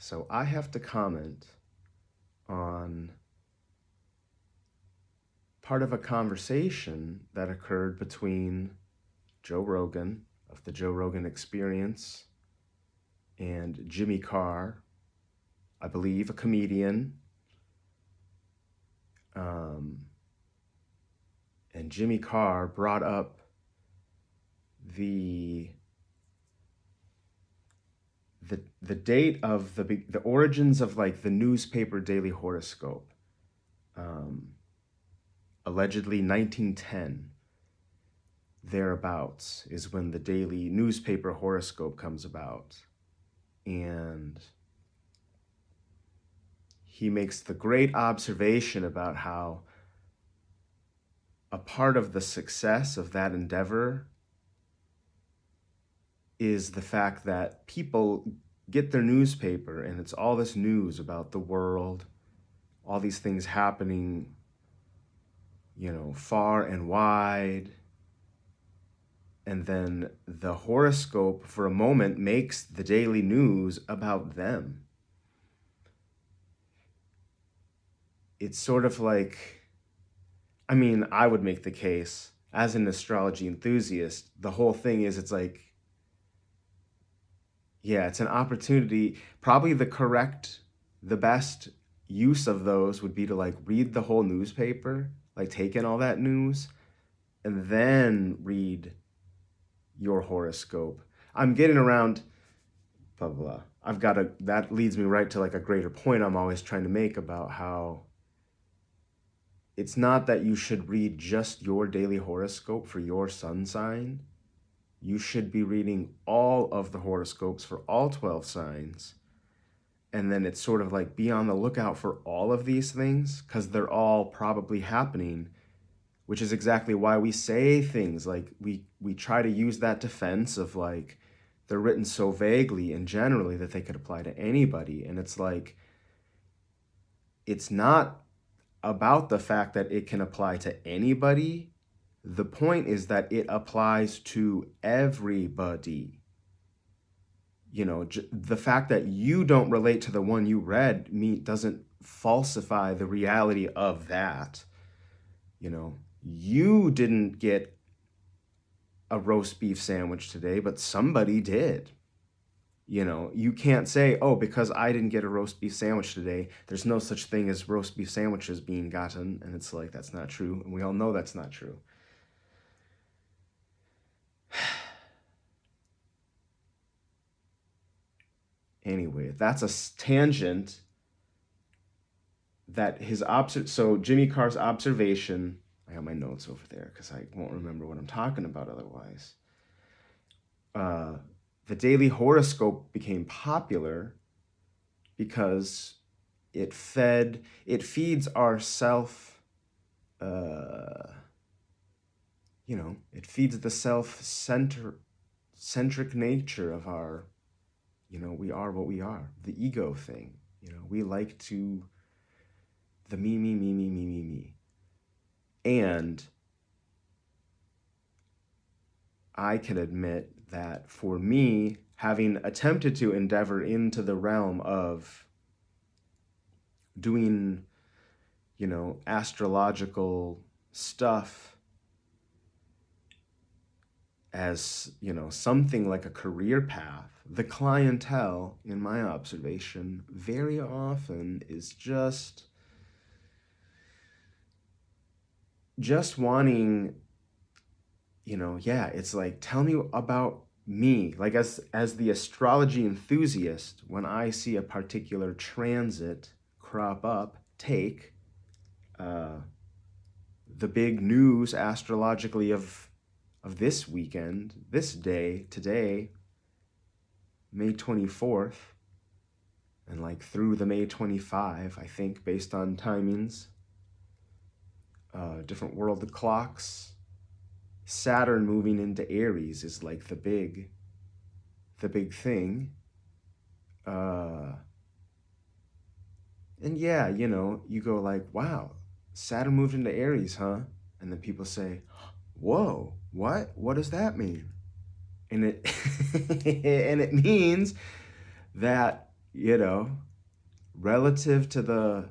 So I have to comment on part of a conversation that occurred between Joe Rogan of the Joe Rogan Experience and Jimmy Carr, I believe a comedian. And Jimmy Carr brought up the the date of the origins of like the newspaper daily horoscope. Allegedly 1910 thereabouts is when the daily newspaper horoscope comes about. And he makes the great observation about how a part of the success of that endeavor is the fact that people get their newspaper and it's all this news about the world, all these things happening, far and wide. And then the horoscope for a moment makes the daily news about them. It's sort of like, I would make the case as an astrology enthusiast, the whole thing is it's like, yeah, it's an opportunity. Probably the best use of those would be to like read the whole newspaper, like take in all that news, and then read your horoscope. I'm getting around, blah, blah, blah. That leads me right to like a greater point I'm always trying to make about how it's not that you should read just your daily horoscope for your sun sign. You should be reading all of the horoscopes for all 12 signs. And then it's sort of like be on the lookout for all of these things because they're all probably happening, which is exactly why we say things like we try to use that defense of like they're written so vaguely and generally that they could apply to anybody. And it's like, it's not about the fact that it can apply to anybody. The point is that it applies to everybody. The fact that you don't relate to the one you read doesn't falsify the reality of that. You didn't get a roast beef sandwich today, but somebody did. You can't say, oh, because I didn't get a roast beef sandwich today, there's no such thing as roast beef sandwiches being gotten. And it's like, that's not true. And we all know that's not true. Anyway, that's a tangent that so Jimmy Carr's observation, I got my notes over there because I won't remember what I'm talking about otherwise. The daily horoscope became popular because it feeds our it feeds the centric nature of our, we are what we are, the ego thing. We like to, the me, me, me, me, me, me, me. And I can admit that for me, having attempted to endeavor into the realm of doing, astrological stuff as, something like a career path, the clientele, in my observation, very often is just wanting, it's like, tell me about me. Like as the astrology enthusiast, when I see a particular transit crop up, take the big news astrologically of this weekend, this day, today, May 24th, and like through the May 25, I think, based on timings, different world clocks. Saturn moving into Aries is like the big thing. And yeah, you go like, wow, Saturn moved into Aries, huh? And then people say, whoa, what? What does that mean? And it and it means that you know, relative to the,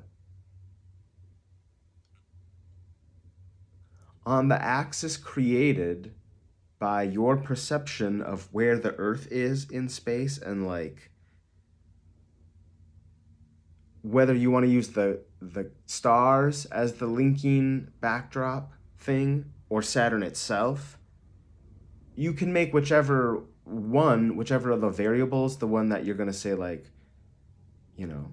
on the axis created by your perception of where the Earth is in space, and like whether you want to use the stars as the linking backdrop thing or Saturn itself, you can make whichever one, whichever of the variables, the one that you're going to say like, you know,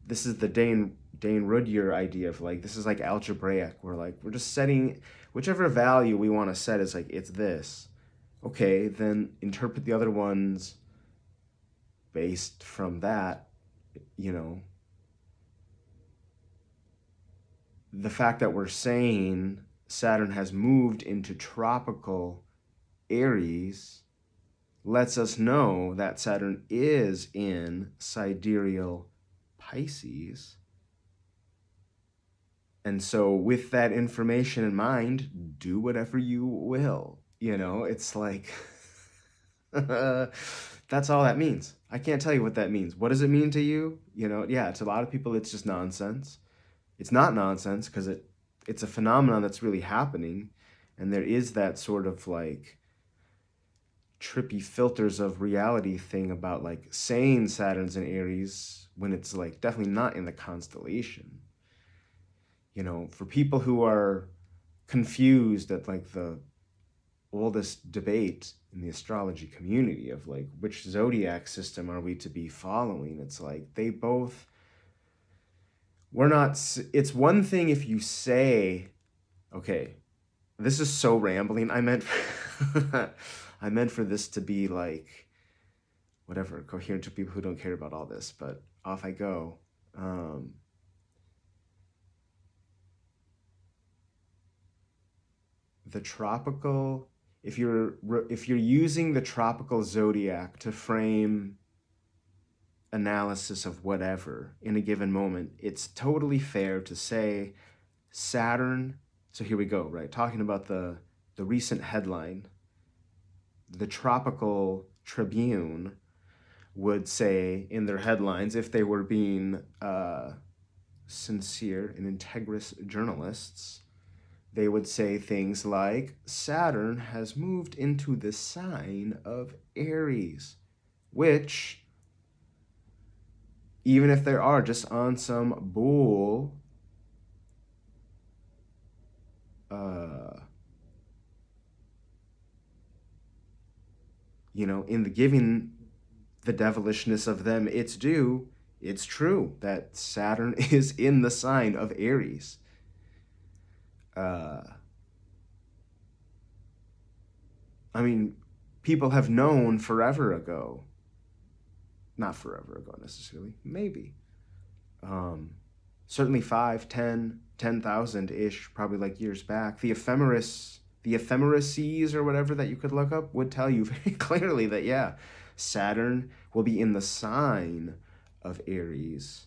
this is the Dane Rudhyar idea of like, this is like algebraic. We're like, we're just setting whichever value we want to set is like, it's this. Okay, then interpret the other ones based from that, you know. The fact that we're saying Saturn has moved into tropical Aries lets us know that Saturn is in sidereal Pisces. And so, with that information in mind, do whatever you will. You know, it's like, that's all that means. I can't tell you what that means. What does it mean to you? You know, yeah, to a lot of people, it's just nonsense. It's not nonsense because it's a phenomenon that's really happening. And there is that sort of like trippy filters of reality thing about like saying Saturn's in Aries when it's like definitely not in the constellation. You know, for people who are confused at like the oldest debate in the astrology community of like which zodiac system are we to be following, it's like they both, we're not, it's one thing if you say, okay, this is so rambling. I meant I meant for this to be like whatever, coherent to people who don't care about all this, but off I go. The tropical, if you're using the tropical zodiac to frame analysis of whatever in a given moment, it's totally fair to say Saturn. So here we go, right? Talking about the recent headline, the Tropical Tribune would say in their headlines, if they were being sincere and integrous journalists, they would say things like Saturn has moved into the sign of Aries, which, even if they are just on some bull, you know, in the giving the devilishness of them its due, it's true that Saturn is in the sign of Aries. Uh, I mean, people have known forever ago, not forever ago necessarily, maybe. Um, Certainly 5, 10, 10,000-ish, probably like years back. The ephemeracies or whatever that you could look up would tell you very clearly that, yeah, Saturn will be in the sign of Aries.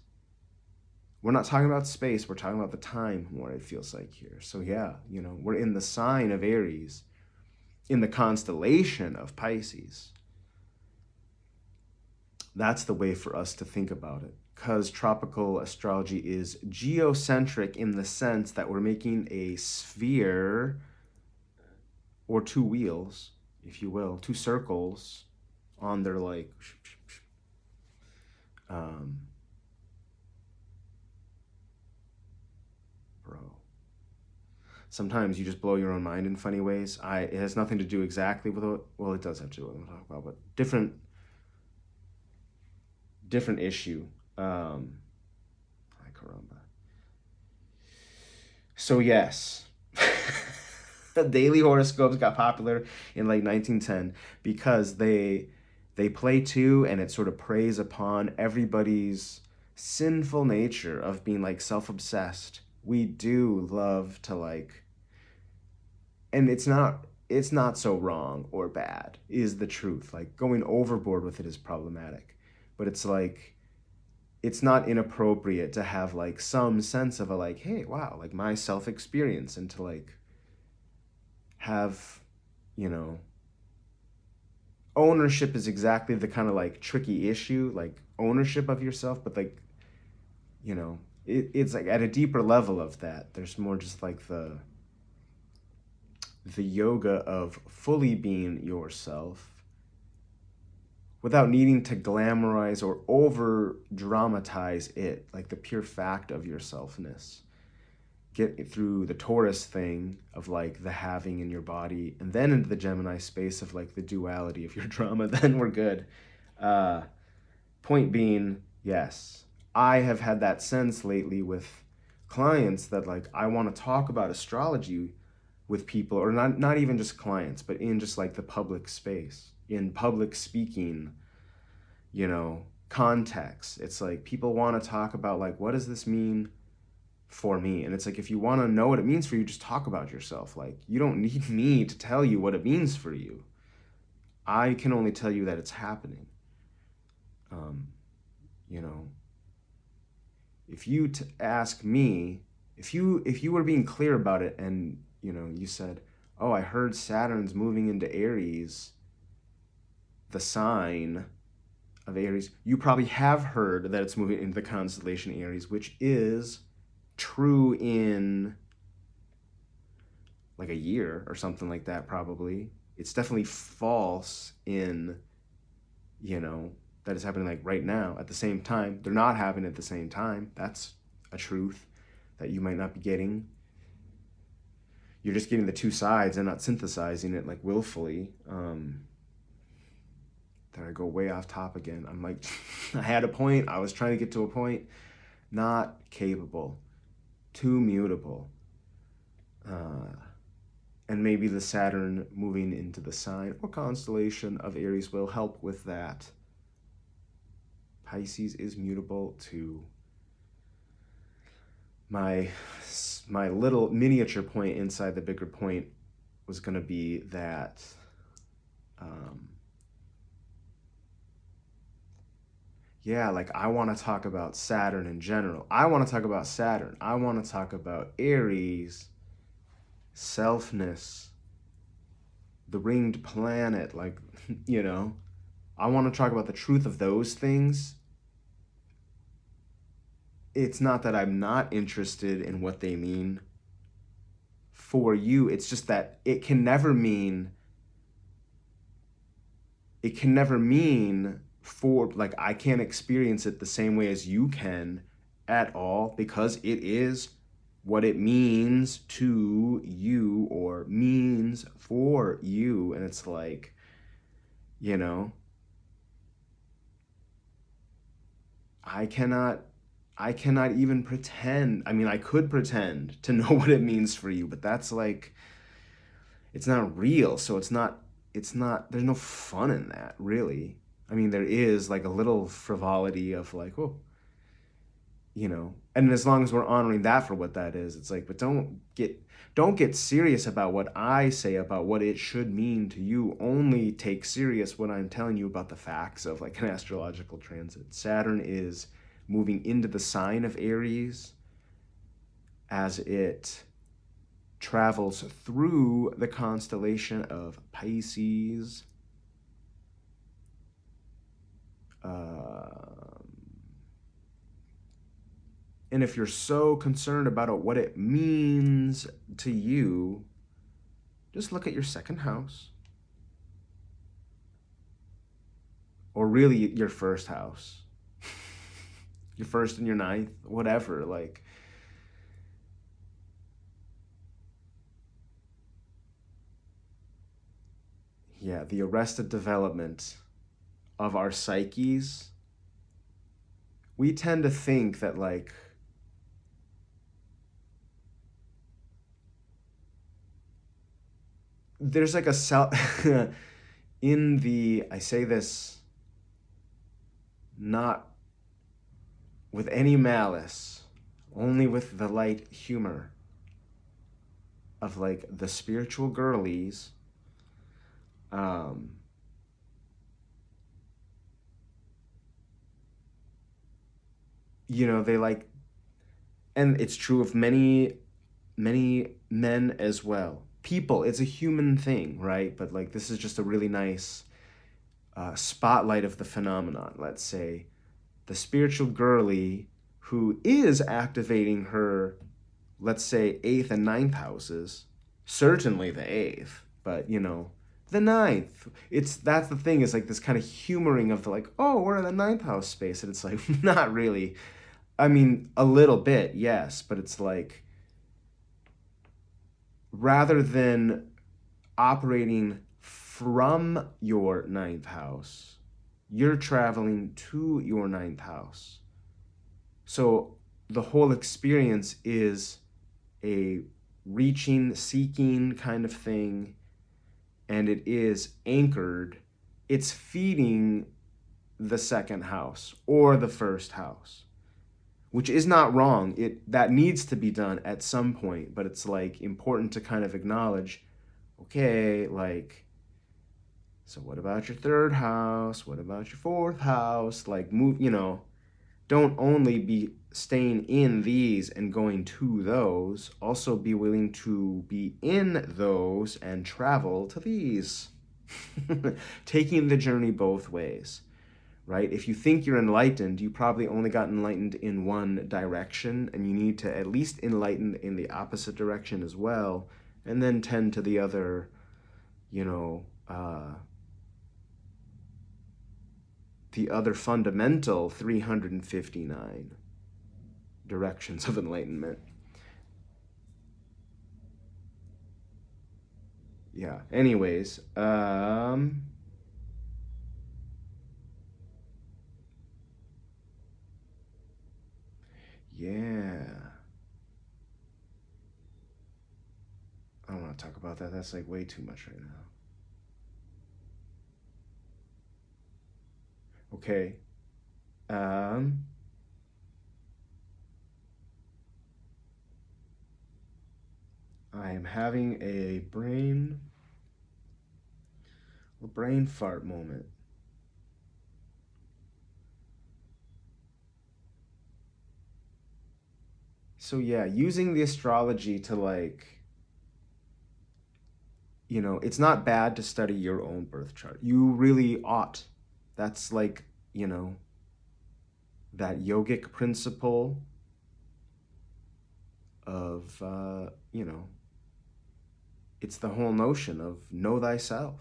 We're not talking about space, we're talking about the time more, it feels like here. So, yeah, you know, we're in the sign of Aries, in the constellation of Pisces. That's the way for us to think about it. Because tropical astrology is geocentric in the sense that we're making a sphere or two wheels, if you will, two circles on their like, um, bro. Sometimes you just blow your own mind in funny ways. It has nothing to do exactly with what, well, it does have to do with what I'm talking about, but different issue. Ay, caramba. So yes, the daily horoscopes got popular in like 1910 because they play to and it sort of preys upon everybody's sinful nature of being like self-obsessed. We do love to like, and it's not so wrong or bad is the truth. Like going overboard with it is problematic, but it's like it's not inappropriate to have like some sense of a like, hey, wow, like my self experience, and to like have, you know, ownership is exactly the kind of like tricky issue, like ownership of yourself, but like, it's like at a deeper level of that. There's more just like the yoga of fully being yourself without needing to glamorize or over dramatize it, like the pure fact of yourselfness. Get through the Taurus thing of like the having in your body, and then into the Gemini space of like the duality of your drama, then we're good. Uh, Point being, yes, I have had that sense lately with clients that like I want to talk about astrology with people, or not even just clients, but in just like the public space, in public speaking, context. It's like people want to talk about like, what does this mean for me? And it's like, if you want to know what it means for you, just talk about yourself. Like, you don't need me to tell you what it means for you. I can only tell you that it's happening. Um, you know, if you ask me, if you were being clear about it, and you said, "Oh, I heard Saturn's moving into Aries, the sign of Aries," you probably have heard that it's moving into the constellation Aries, which is true in like a year or something like that, probably. It's definitely false in, that is happening like right now at the same time. They're not happening at the same time. That's a truth that you might not be getting. You're just getting the two sides and not synthesizing it like willfully. Did I go way off top again? I'm like, I had a point. I was trying to get to a point. Not capable. Too mutable. And maybe the Saturn moving into the sign or constellation of Aries will help with that. Pisces is mutable too. My little miniature point inside the bigger point was going to be that like I want to talk about Saturn in general. I want to talk about Saturn. I want to talk about Aries, selfness, the ringed planet, like, I want to talk about the truth of those things. It's not that I'm not interested in what they mean for you. It's just that it can never mean for, like, I can't experience it the same way as you can at all, because it is what it means to you or means for you. And it's like, I cannot even pretend. I mean, I could pretend to know what it means for you, but that's like, it's not real. So there's no fun in that, really. I mean, there is like a little frivolity of like, oh, and as long as we're honoring that for what that is, it's like, but don't get serious about what I say about what it should mean to you. Only take serious what I'm telling you about the facts of like an astrological transit. Saturn is moving into the sign of Aries as it travels through the constellation of Pisces. And if you're so concerned about what it means to you, just look at your second house. Or really your first house. Your first and your ninth, whatever. Like, yeah, the arrested development of our psyches. We tend to think that like, there's like a self I say this not with any malice, only with the light humor of like the spiritual girlies. They like, and it's true of many, many men as well. People, it's a human thing, right? But like, this is just a really nice spotlight of the phenomenon. Let's say the spiritual girly who is activating her, let's say, eighth and ninth houses, certainly the eighth, but the ninth. That's the thing, is like this kind of humoring of the like, oh, we're in the ninth house space. And it's like, not really. I mean, a little bit, yes, but it's like, rather than operating from your ninth house, you're traveling to your ninth house. So the whole experience is a reaching, seeking kind of thing, and it is anchored. It's feeding the second house or the first house, which is not wrong. That needs to be done at some point, but it's like important to kind of acknowledge, okay, like, so what about your third house? What about your fourth house? Like, move, don't only be staying in these and going to those, also be willing to be in those and travel to these. Taking the journey both ways, right? If you think you're enlightened, you probably only got enlightened in one direction, and you need to at least enlighten in the opposite direction as well, and then tend to the other, the other fundamental 359 directions of enlightenment. Yeah. Anyways, I don't want to talk about that. That's like way too much right now. Okay. Um, I am having a brain fart moment. So yeah, using the astrology to like, it's not bad to study your own birth chart. You really ought. That's like, that yogic principle of, it's the whole notion of know thyself,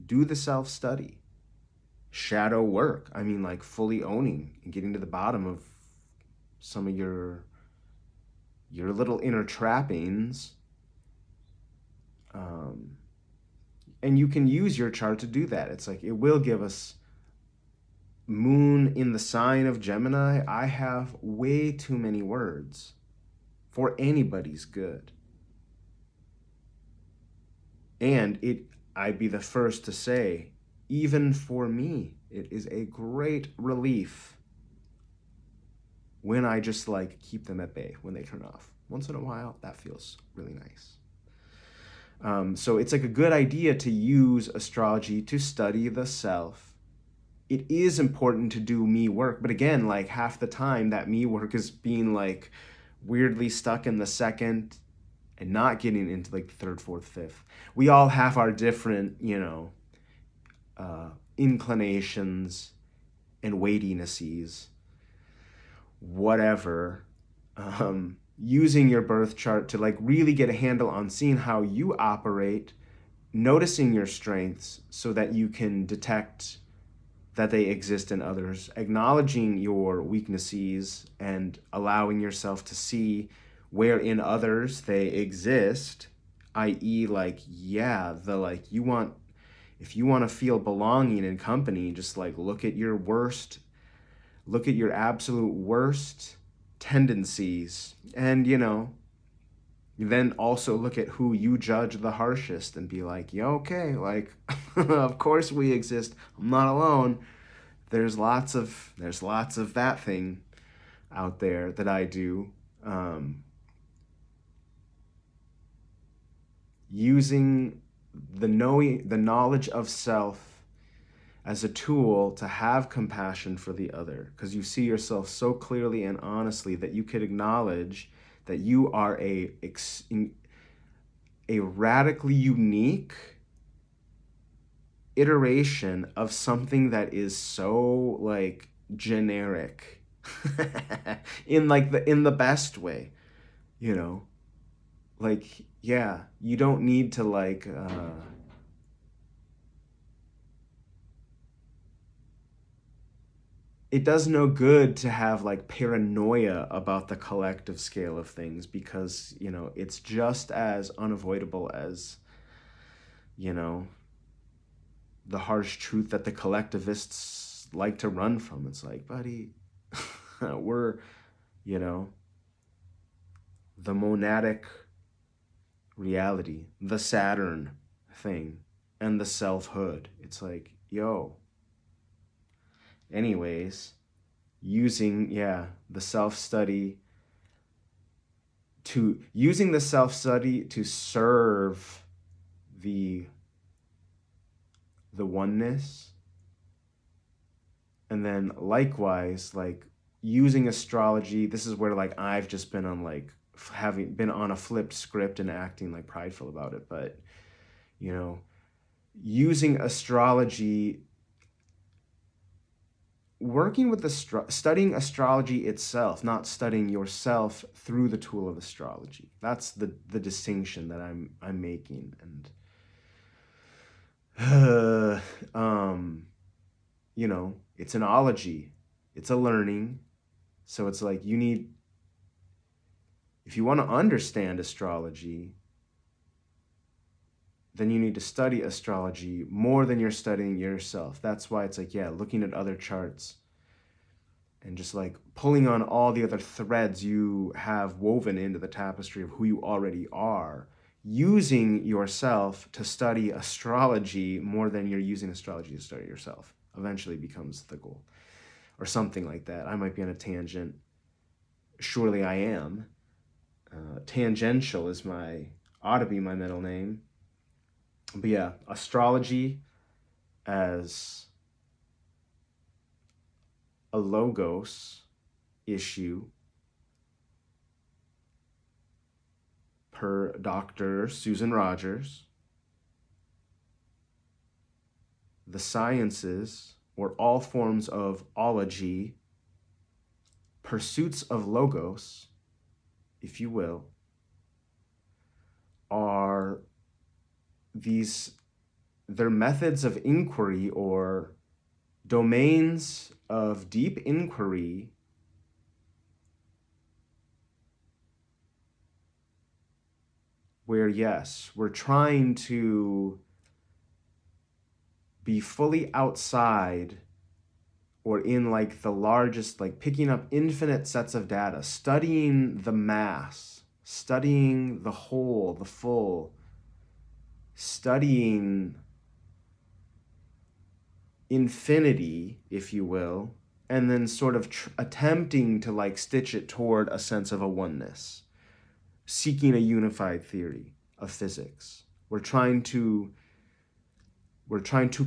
do the self study, shadow work. I mean, like fully owning and getting to the bottom of some of your little inner trappings. Um, and you can use your chart to do that. It's like it will give us moon in the sign of Gemini. I have way too many words for anybody's good. And I'd be the first to say, even for me, it is a great relief when I just like keep them at bay when they turn off. Once in a while, that feels really nice. So it's like a good idea to use astrology to study the self. It is important to do me work, but again, like half the time that me work is being like weirdly stuck in the second and not getting into like the third, fourth, fifth. We all have our different, inclinations and weightinesses, whatever. Using your birth chart to like really get a handle on seeing how you operate, noticing your strengths so that you can detect that they exist in others, acknowledging your weaknesses and allowing yourself to see where in others they exist, i.e. like, yeah, the like if you want to feel belonging in company, just like look at your absolute worst tendencies, and then also look at who you judge the harshest and be like, yeah, okay, like of course we exist. I'm not alone. There's lots of that thing out there that I do. Using the knowledge of self as a tool to have compassion for the other, because you see yourself so clearly and honestly that you could acknowledge that you are a radically unique iteration of something that is so like generic in like the best way, you know? Like, yeah, you don't need to like it does no good to have like paranoia about the collective scale of things because, it's just as unavoidable as, you know, the harsh truth that the collectivists like to run from. It's like, buddy, we're, you know, the monadic reality, the Saturn thing, and the selfhood. It's like, yo, anyways, using, yeah, the self study to serve the the oneness, and then likewise like using astrology. This is where like I've just been on like having been on a flipped script and acting like prideful about it, but you know using astrology, working with studying astrology itself, not studying yourself through the tool of astrology. That's the distinction that I'm making. And it's an ology, it's a learning. So it's like if you want to understand astrology, then you need to study astrology more than you're studying yourself. That's why it's like, yeah, looking at other charts and just like pulling on all the other threads you have woven into the tapestry of who you already are, using yourself to study astrology more than you're using astrology to study yourself eventually becomes the goal, or something like that. I might be on a tangent. Surely I am. Tangential ought to be my middle name. But yeah, astrology as a logos issue per Dr. Susan Rogers. The sciences, or all forms of ology, pursuits of logos, if you will, are they're methods of inquiry or domains of deep inquiry where, yes, we're trying to be fully outside or in like the largest, like picking up infinite sets of data, studying the mass, studying the whole, the full, studying infinity, if you will, and then sort of attempting to like stitch it toward a sense of a oneness, seeking a unified theory of physics. We're trying to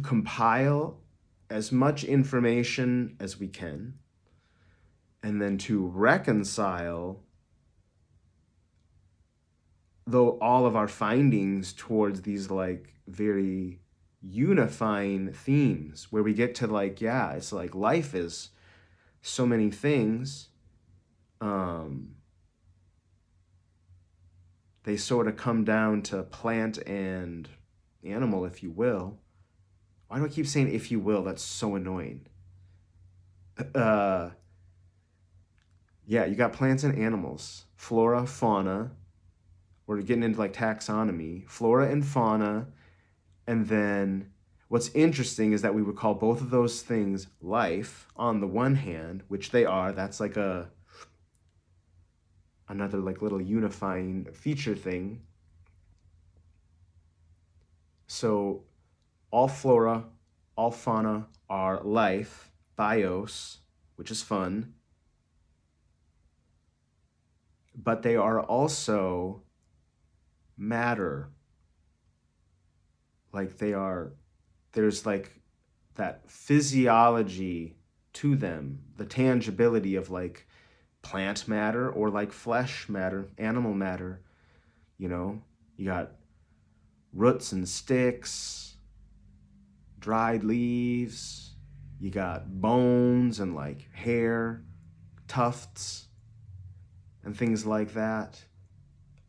compile as much information as we can, and then to reconcile though all of our findings towards these like very unifying themes where we get to like, yeah, it's like life is so many things. They sort of come down to plant and animal, if you will. Why do I keep saying if you will? That's so annoying. uh yeah, you got plants and animals, flora, fauna. We're getting into like taxonomy, flora and fauna. And then what's interesting is that we would call both of those things life on the one hand, which they are. That's like another like little unifying feature thing. So all flora, all fauna are life, bios, which is fun. But they are also matter. Like there's like that physiology to them, the tangibility of like plant matter or like flesh matter, animal matter. You got roots and sticks, dried leaves, you got bones and like hair, tufts, and things like that.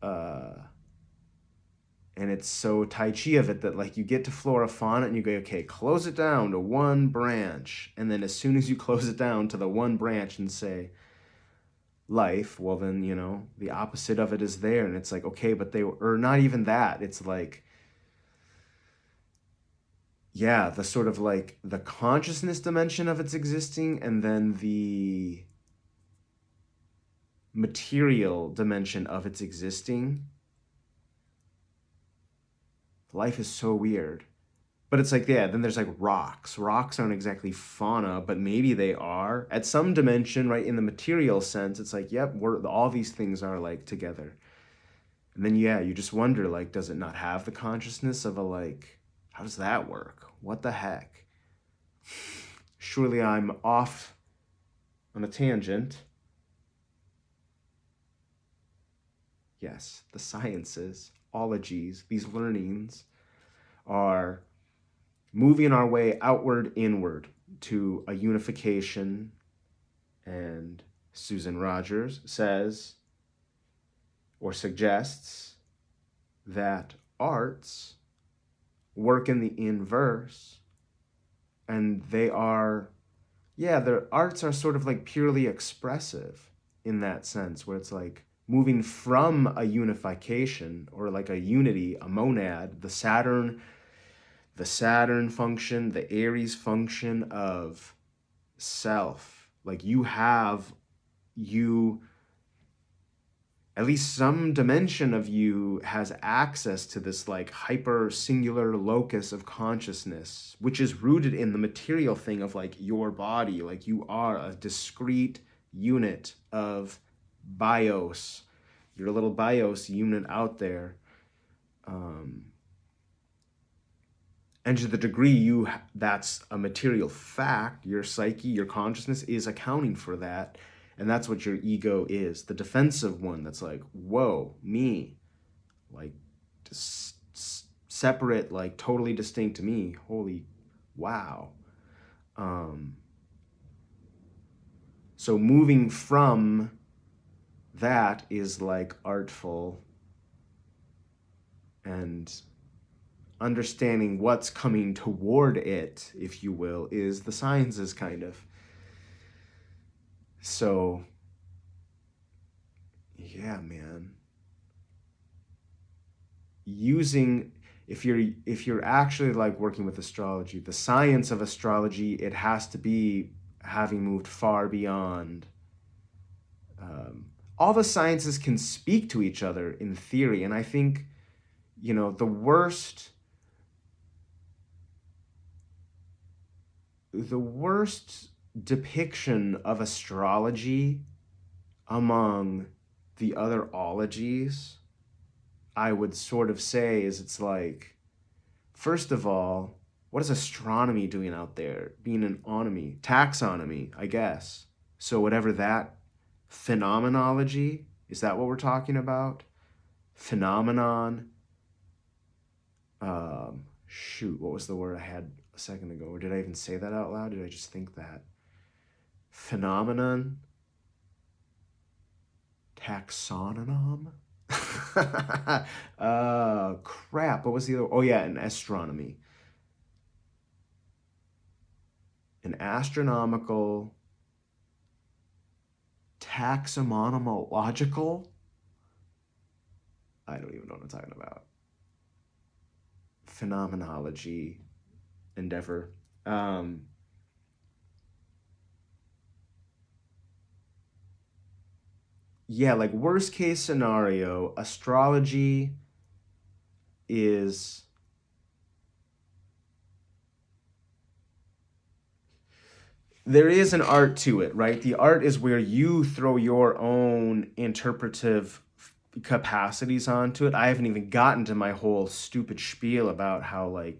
And it's so Tai Chi of it that like you get to flora fauna and you go, okay, close it down to one branch. And then as soon as you close it down to the one branch and say life, well then, you know, the opposite of it is there. And it's like, okay, but they or not even that. It's like, yeah, the sort of like the consciousness dimension of its existing and then the material dimension of its existing. Life is so weird. But it's like, yeah, then there's like rocks. Rocks aren't exactly fauna, but maybe they are. At some dimension, right, in the material sense, it's like, yep, all these things are like together. And then, yeah, you just wonder, like, does it not have the consciousness of a, like, how does that work? What the heck? Surely I'm off on a tangent. Yes, the sciences, ologies, these learnings are moving our way outward, inward to a unification. And Susan Rogers says or suggests that arts work in the inverse, and they are, yeah, their arts are sort of like purely expressive in that sense, where it's like moving from a unification or like a unity, a monad, the Saturn function, the Aries function of self. Like at least some dimension of you has access to this like hyper singular locus of consciousness, which is rooted in the material thing of like your body. Like you are a discrete unit of bios. You're a little bios unit out there. And to the degree that's a material fact, your psyche, your consciousness is accounting for that. And that's what your ego is. The defensive one that's like, whoa, me. Like, separate, like totally distinct to me. Holy wow. So moving from that is like artful, and understanding what's coming toward it, if you will, is the sciences kind of. So, yeah, man. If you're actually like working with astrology, the science of astrology, it has to be having moved far beyond. All the sciences can speak to each other in theory, and I think, you know, the worst depiction of astrology among the other ologies, I would sort of say, is it's like, first of all, what is astronomy doing out there? Being an onomy, taxonomy, I guess. So whatever that phenomenology, is that what we're talking about? Phenomenon. Shoot, what was the word I had a second ago? Or did I even say that out loud? Did I just think that? Phenomenon. Taxonomy. Crap. What was the other? Oh yeah, an astronomy. An astronomical, taxonomological. I don't even know what I'm talking about. Phenomenology endeavor. Yeah, like worst case scenario, astrology is there is an art to it, right? The art is where you throw your own interpretive capacities onto it. I haven't even gotten to my whole stupid spiel about how, like,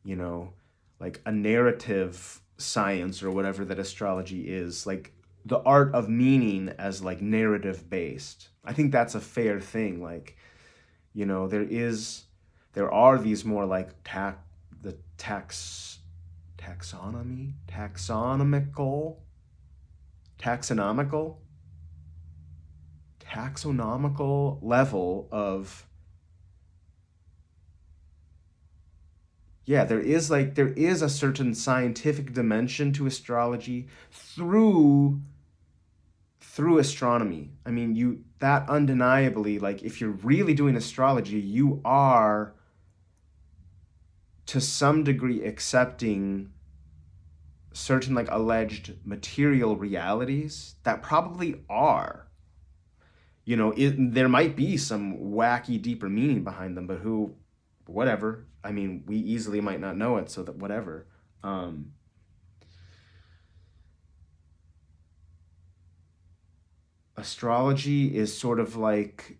you know, like a narrative science or whatever that astrology is, like the art of meaning as like narrative based. I think that's a fair thing. Like, you know, there are these more like the taxonomy, taxonomical, taxonomical level of, yeah, there is a certain scientific dimension to astrology through astronomy. I mean, that undeniably, like, if you're really doing astrology, you are to some degree accepting certain like alleged material realities that probably are. There might be some wacky deeper meaning behind them, but whatever. I mean, we easily might not know it, so that whatever. Astrology is sort of like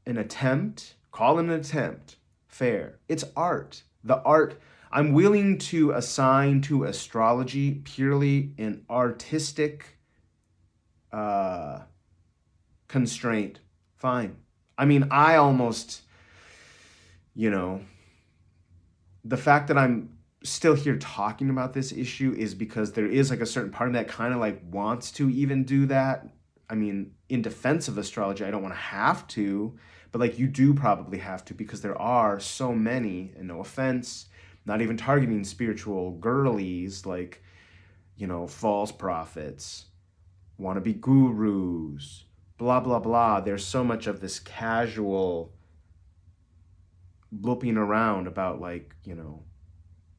an attempt, call it an attempt, fair. It's art. The art, I'm willing to assign to astrology purely an artistic constraint. Fine. I mean, I almost, you know, the fact that I'm still here talking about this issue is because there is like a certain part of me that kind of like wants to even do that. I mean, in defense of astrology, I don't want to have to, but like you do probably have to because there are so many, and no offense, not even targeting spiritual girlies like, false prophets, wannabe gurus, blah, blah, blah. There's so much of this casual blooping around about like,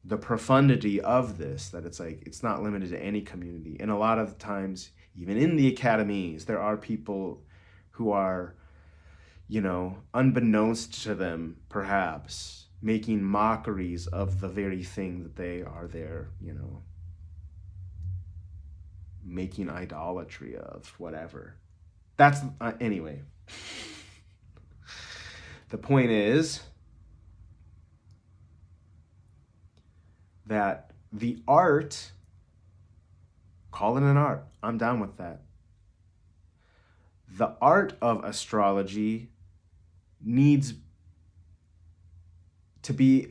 the profundity of this, that it's like it's not limited to any community. And a lot of times, even in the academies, there are people who are, unbeknownst to them, perhaps, making mockeries of the very thing that they are there, making idolatry of, whatever. That's, anyway. The point is that the art, call it an art, I'm down with that. The art of astrology needs to be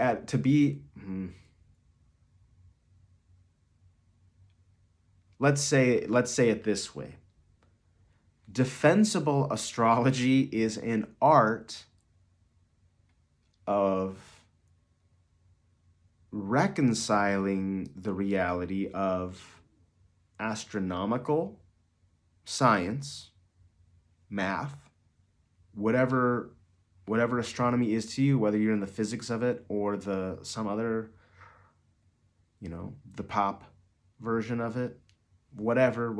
let's say it this way. Defensible astrology is an art of reconciling the reality of astronomical science, math, whatever astronomy is to you, whether you're in the physics of it or some other, the pop version of it, whatever,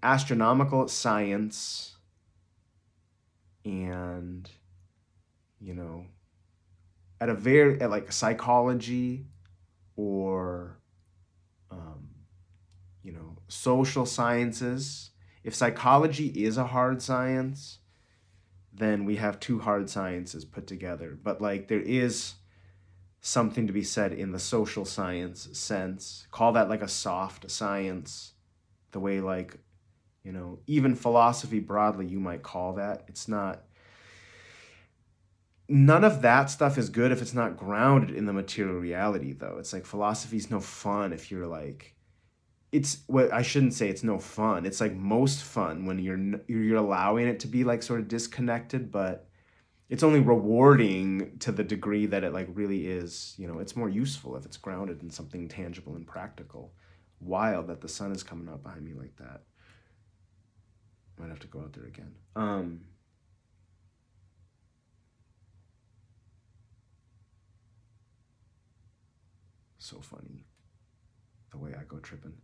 astronomical science and, at like psychology or, social sciences. If psychology is a hard science, then we have two hard sciences put together. But like there is something to be said in the social science sense. Call that like a soft science, the way like, even philosophy broadly you might call that. It's not, none of that stuff is good if it's not grounded in the material reality, though. It's like philosophy's no fun if you're like, I shouldn't say it's no fun. It's like most fun when you're allowing it to be like sort of disconnected, but it's only rewarding to the degree that it like really is, it's more useful if it's grounded in something tangible and practical. Wild that the sun is coming up behind me like that. Might have to go out there again. So funny the way I go tripping.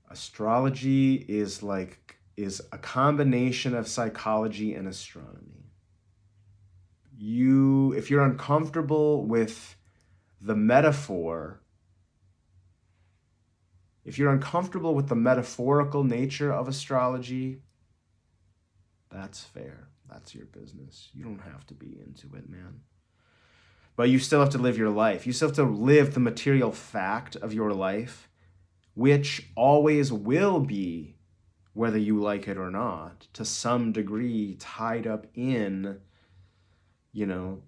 Astrology is a combination of psychology and astronomy. If you're uncomfortable with the metaphor, if you're uncomfortable with the metaphorical nature of astrology, that's fair. That's your business. You don't have to be into it, man. But you still have to live your life. You still have to live the material fact of your life which always will be, whether you like it or not, to some degree tied up in, you know,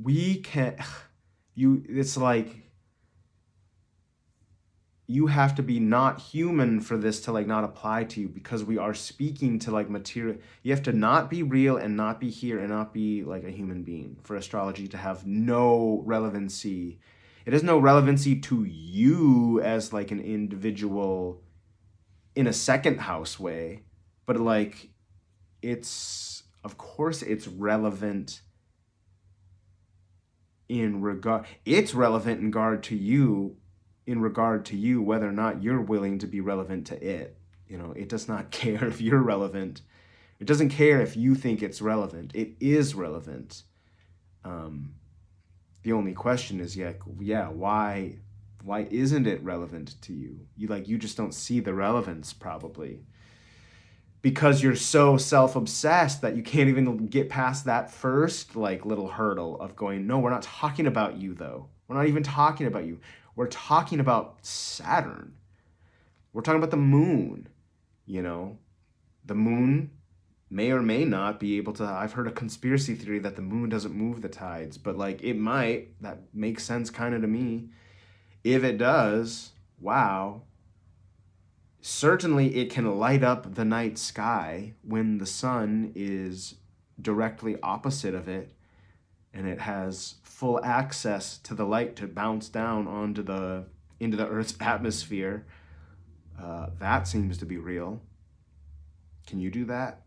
we can, it's like, you have to be not human for this to like not apply to you, because we are speaking to like material. You have to not be real and not be here and not be like a human being for astrology to have no relevancy. It has no relevancy to you as like an individual in a second house way, but like it's, of course it's relevant in regard, it's relevant in regard to you, whether or not you're willing to be relevant to it. You know, it does not care if you're relevant. It doesn't care if you think it's relevant. It is relevant. Um, the only question is, yeah, why isn't it relevant to you? You just don't see the relevance, probably because you're so self-obsessed that you can't even get past that first like little hurdle of going, no, we're not talking about you though. We're not even talking about you. We're talking about Saturn. We're talking about the moon, you know. The moon may or may not be able to, I've heard a conspiracy theory that the moon doesn't move the tides, but like it might. That makes sense kind of to me. If it does, wow. Certainly, it can light up the night sky when the sun is directly opposite of it, and it has full access to the light to bounce down into the Earth's atmosphere. That seems to be real. Can you do that?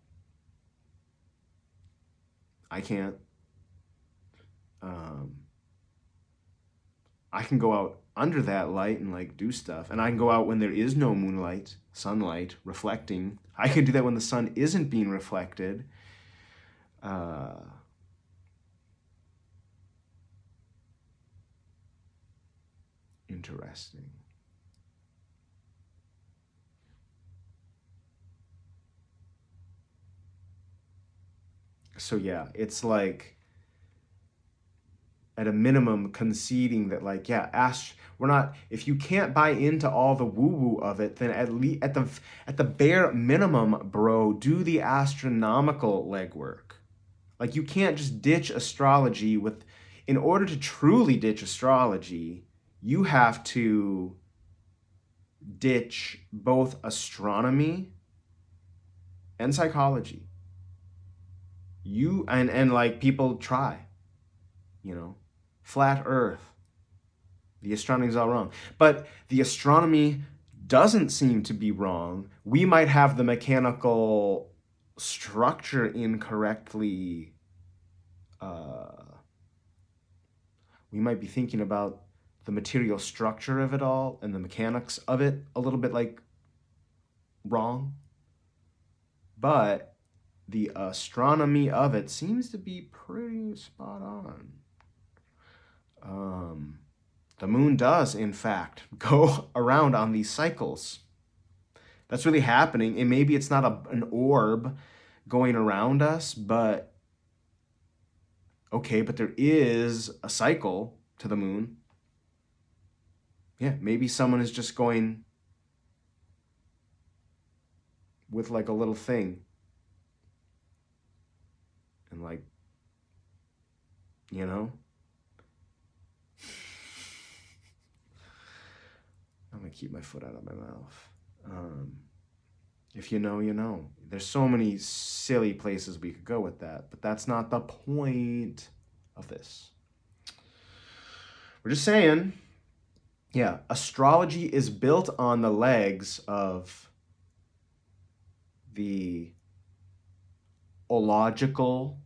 I can't. Um, I can go out under that light and like do stuff, and I can go out when there is no moonlight, sunlight reflecting. I can do that when the sun isn't being reflected. Uh, Interesting. So yeah, it's like at a minimum conceding that like, yeah, we're not, if you can't buy into all the woo woo of it, then at least at the bare minimum, bro, do the astronomical legwork. Like you can't just ditch astrology with, in order to truly ditch astrology, you have to ditch both astronomy and psychology. And like people try, you know, flat earth. The astronomy is all wrong. But the astronomy doesn't seem to be wrong. We might have the mechanical structure incorrectly. We might be thinking about the material structure of it all and the mechanics of it a little bit like wrong. But the astronomy of it seems to be pretty spot on. The moon does, in fact, go around on these cycles. That's really happening. And maybe it's not an orb going around us, but okay, but there is a cycle to the moon. Yeah, maybe someone is just going with like a little thing and like, you know, I'm gonna keep my foot out of my mouth. If you know, you know. There's so many silly places we could go with that, but that's not the point of this. We're just saying, yeah, astrology is built on the legs of the logical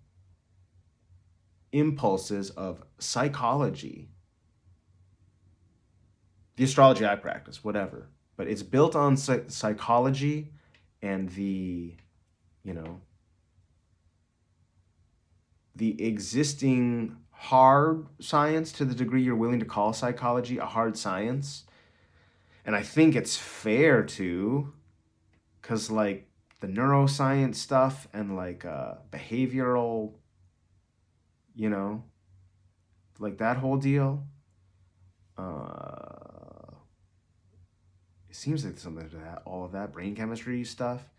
impulses of psychology. The astrology I practice, whatever. But it's built on psychology and you know, the existing hard science, to the degree you're willing to call psychology a hard science. And I think it's fair to, because like the neuroscience stuff and like behavioral, you know, like that whole deal. Uh, it seems like something to that, all of that brain chemistry stuff.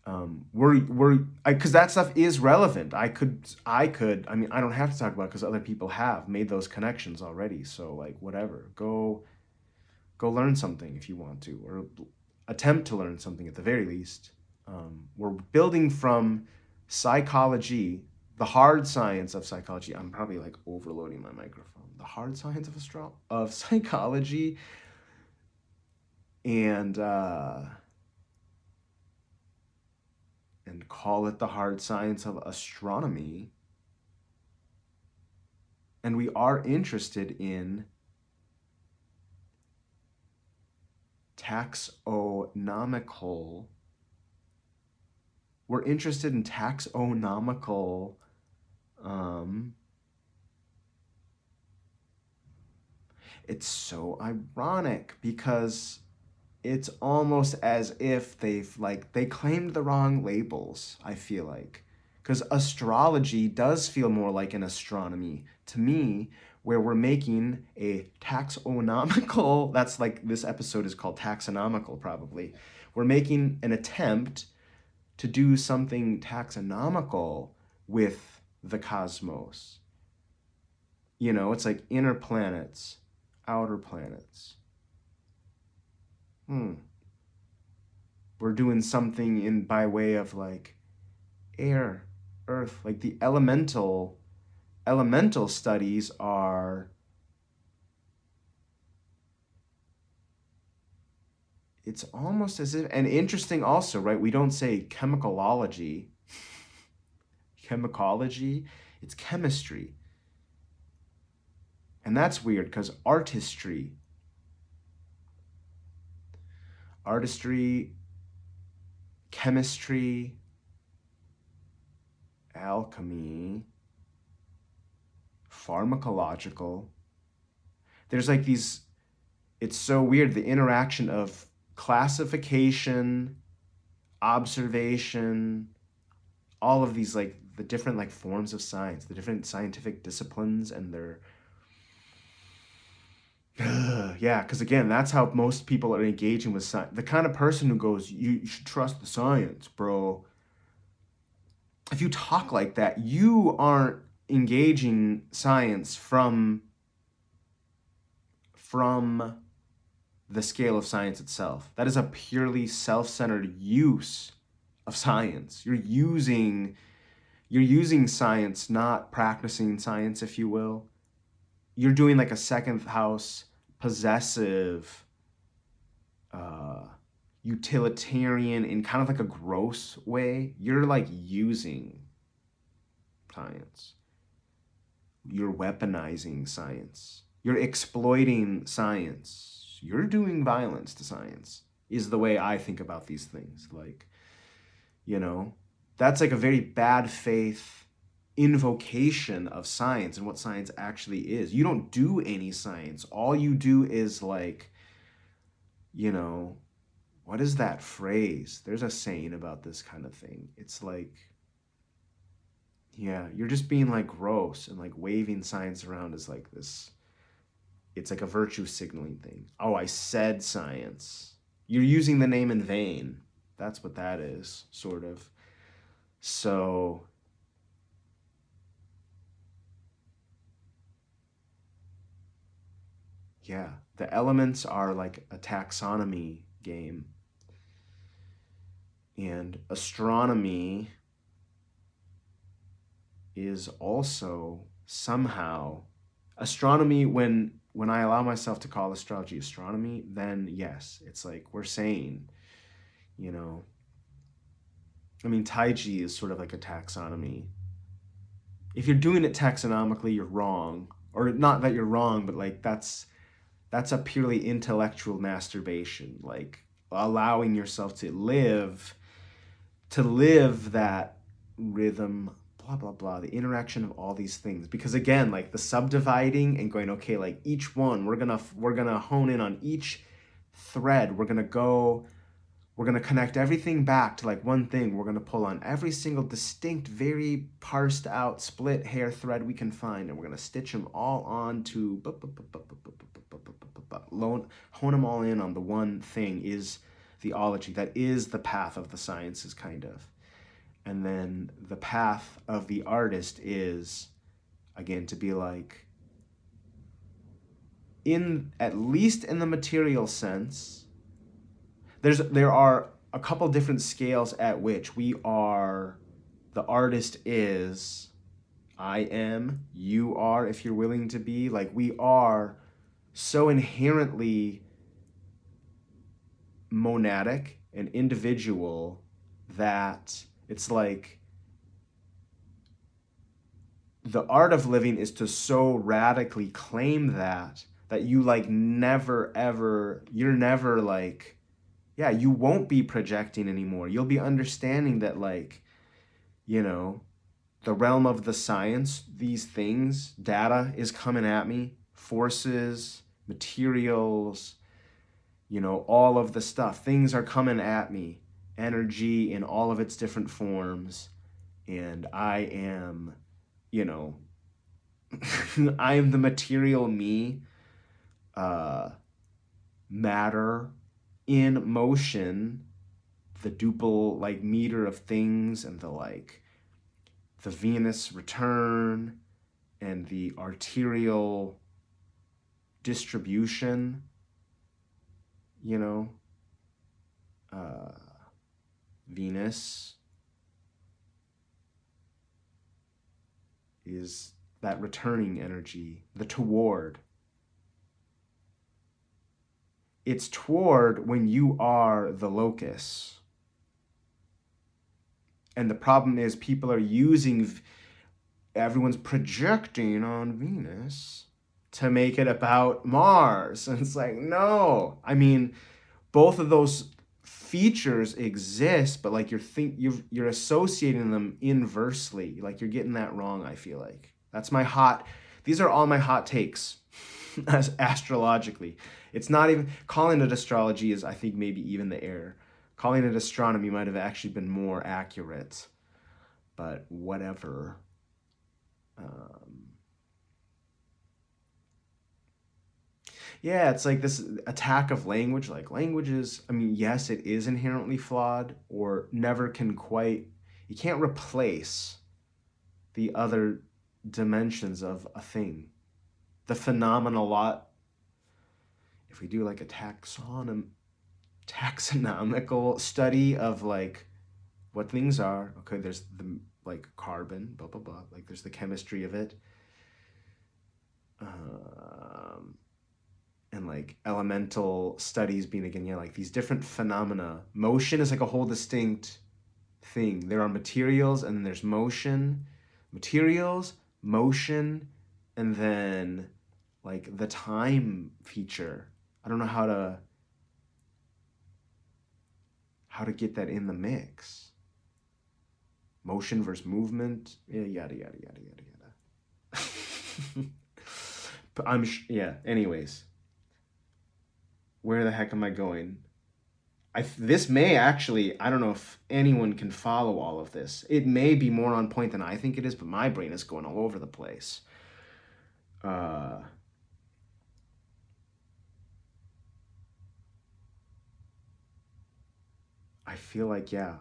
Because that stuff is relevant. I mean, I don't have to talk about it because other people have made those connections already. So like, whatever, go learn something if you want to, or attempt to learn something at the very least. We're building from psychology, the hard science of psychology. I'm probably like overloading my microphone. The hard science of psychology, and call it the hard science of astronomy. And we are interested in taxonomical. We're interested in taxonomical it's so ironic because it's almost as if they claimed the wrong labels, I feel like. Because astrology does feel more like an astronomy to me, where we're making a taxonomical, that's like this episode is called taxonomical probably. We're making an attempt to do something taxonomical with the cosmos. You know, it's like inner planets, outer planets. We're doing something in by way of like air, earth, like the elemental studies are, it's almost as if, and interesting also, right? We don't say chemicalology, it's chemistry. And that's weird because artistry, chemistry, alchemy, pharmacological. There's like these, it's so weird, the interaction of classification, observation, all of these like the different like forms of science, the different scientific disciplines and their yeah, because again, that's how most people are engaging with science. The kind of person who goes, you should trust the science, bro. If you talk like that, you aren't engaging science from the scale of science itself. That is a purely self-centered use of science. You're using science, not practicing science, if you will. You're doing like a second house possessive utilitarian in kind of like a gross way. You're like using science. You're weaponizing science. You're exploiting science. You're doing violence to science, is the way I think about these things. Like, you know, that's like a very bad faith invocation of science and what science actually is. You don't do any science. All you do is like, you know, what is that phrase? There's a saying about this kind of thing. It's like, yeah, you're just being like gross and like waving science around as like this. It's like a virtue signaling thing. Oh, I said science. You're using the name in vain. That's what that is, sort of. So, yeah, the elements are like a taxonomy game. And astronomy is also somehow astronomy. When I allow myself to call astrology astronomy, then yes, it's like we're saying, you know, I mean, Taiji is sort of like a taxonomy. If you're doing it taxonomically, you're wrong. Or not that you're wrong, but like that's a purely intellectual masturbation, like allowing yourself to live that rhythm, blah blah blah, the interaction of all these things. Because again, like the subdividing and going, okay, like each one, we're gonna hone in on each thread. We're gonna go we're going to connect everything back to like one thing. We're going to pull on every single distinct, very parsed out, split hair thread we can find, and we're going to stitch them all on to hone them all in on the one thing is theology. That is the path of the sciences, kind of. And then the path of the artist is, again, to be like, in at least in the material sense, there are a couple different scales at which we are, the artist is, I am, you are, if you're willing to be, like we are so inherently monadic and individual that it's like the art of living is to so radically claim that you like never ever, you're never like, yeah, you won't be projecting anymore. You'll be understanding that, like, you know, the realm of the science, these things, data is coming at me, forces, materials, you know, all of the stuff, things are coming at me, energy in all of its different forms. And I am, you know, I am the material me, matter in motion, the duple like meter of things, and the like the Venus return and the arterial distribution, you know, Venus is that returning energy, the toward. It's toward when you are the locus. And the problem is people are using, everyone's projecting on Venus to make it about Mars. And it's like, no. I mean, both of those features exist, but like you're associating them inversely. Like you're getting that wrong, I feel like. These are all my hot takes as astrologically. It's not even, calling it astrology is, I think, maybe even the error. Calling it astronomy might have actually been more accurate, but whatever. Yeah, it's like this attack of language. Like languages, I mean, yes, it is inherently flawed or never can quite, you can't replace the other dimensions of a thing. The phenomenal lot, if we do like a taxonomical study of like what things are, okay, there's the like carbon, blah, blah, blah, like there's the chemistry of it. And like elemental studies being, again, yeah, like these different phenomena. Motion is like a whole distinct thing. There are materials and then there's motion. Materials, motion, and then like the time feature. I don't know how to get that in the mix. Motion versus movement, yeah, yada yada yada yada yada. But yeah. Anyways, where the heck am I going? This may actually, I don't know if anyone can follow all of this. It may be more on point than I think it is, but my brain is going all over the place. I feel like, yeah.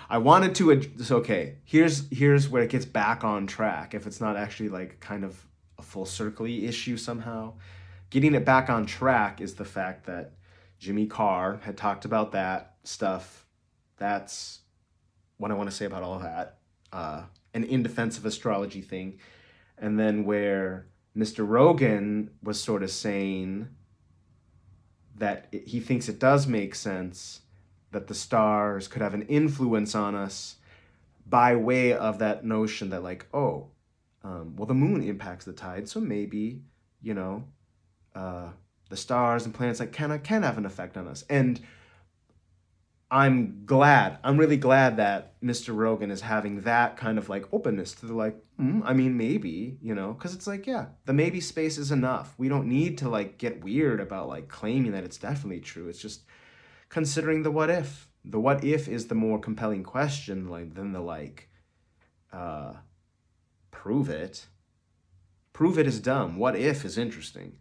I wanted to, it's okay. Here's where it gets back on track. If it's not actually like kind of a full circle-y issue somehow. Getting it back on track is the fact that Jimmy Carr had talked about that stuff. That's what I want to say about all of that. An in defense of astrology thing. And then where Mr. Rogan was sort of saying that he thinks it does make sense that the stars could have an influence on us by way of that notion that like, oh, well, the moon impacts the tide, so maybe, you know, the stars and planets like can have an effect on us. And I'm really glad that Mr. Rogan is having that kind of like openness to the like, I mean, maybe, because it's like, yeah, the maybe space is enough. We don't need to like get weird about like claiming that it's definitely true. It's just considering the what if. The what if is the more compelling question like than the like, uh, prove it. Prove it is dumb. What if is interesting.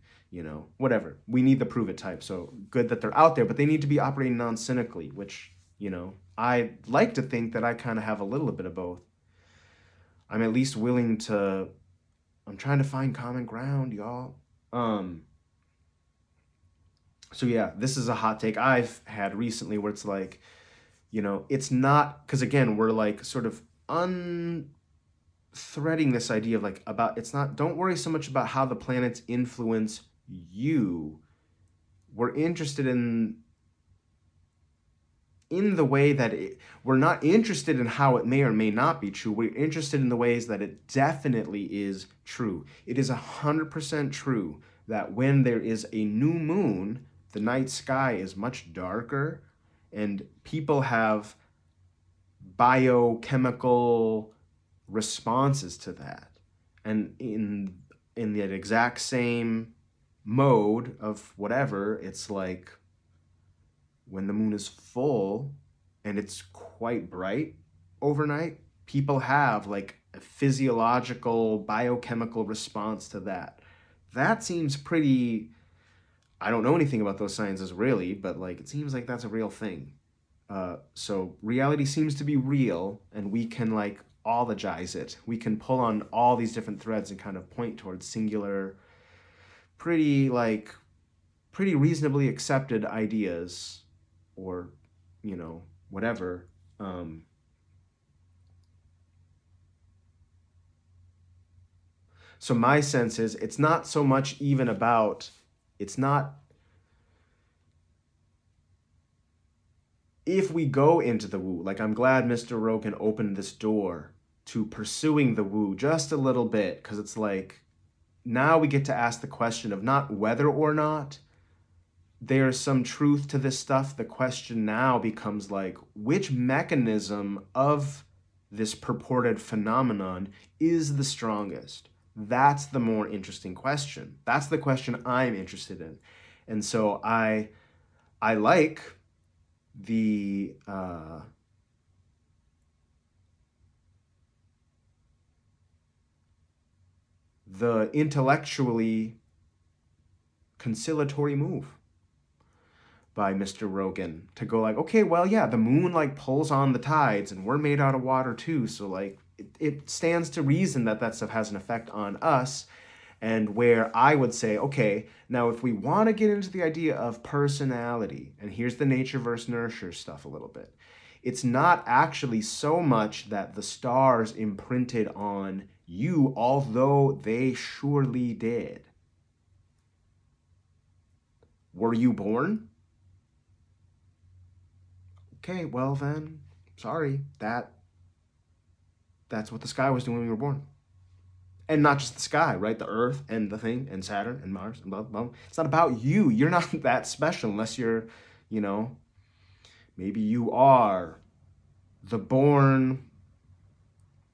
Whatever. We need the prove it type. So good that they're out there, but they need to be operating non cynically, which, I like to think that I kind of have a little bit of both. I'm at least willing to, I'm trying to find common ground, y'all. Um, so yeah, this is a hot take I've had recently where it's like, it's not, because again, we're like sort of threading this idea of like about it's not don't worry so much about how the planets influence you. We're interested in the way that we're not interested in how it may or may not be true. We're interested in the ways that it definitely is true. It is 100% true that when there is a new moon, the night sky is much darker and people have biochemical responses to that. And in that exact same mode of whatever, it's like when the moon is full and it's quite bright overnight, people have like a physiological biochemical response to that. That seems pretty, I don't know anything about those sciences really, but like it seems like that's a real thing. So reality seems to be real, and we can like ologize it. We can pull on all these different threads and kind of point towards singular, pretty like pretty reasonably accepted ideas, or whatever. So my sense is it's not so much even about it's not if we go into the woo, like I'm glad Mr. Rogan opened this door to pursuing the woo just a little bit, because it's like now we get to ask the question of not whether or not there's some truth to this stuff. The question now becomes like, which mechanism of this purported phenomenon is the strongest? That's the more interesting question. That's the question I'm interested in. And so I like the intellectually conciliatory move by Mr. Rogan to go like, okay, well, yeah, the moon like pulls on the tides and we're made out of water too. So like it stands to reason that that stuff has an effect on us. And where I would say, okay, now if we want to get into the idea of personality, and here's the nature versus nurture stuff a little bit, it's not actually so much that the stars imprinted on you, although they surely did. Were you born? Okay, well then, sorry, that's what the sky was doing when you were born. And not just the sky, right? The Earth and the thing and Saturn and Mars and blah, blah. It's not about you. You're not that special unless you're, you know, maybe you are the born,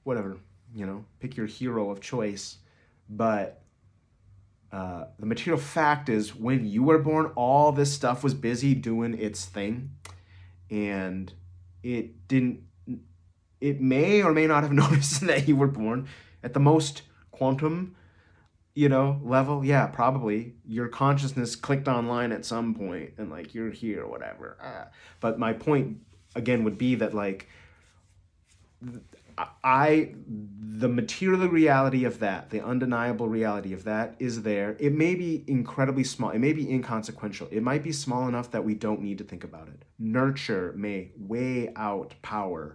whatever, pick your hero of choice. But the material fact is when you were born, all this stuff was busy doing its thing. And it didn't, it may or may not have noticed that you were born at the most quantum, level. Yeah, probably your consciousness clicked online at some point and like you're here or whatever. But my point again would be that like the material reality of that, the undeniable reality of that is there. It may be incredibly small. It may be inconsequential. It might be small enough that we don't need to think about it. Nurture may way outpower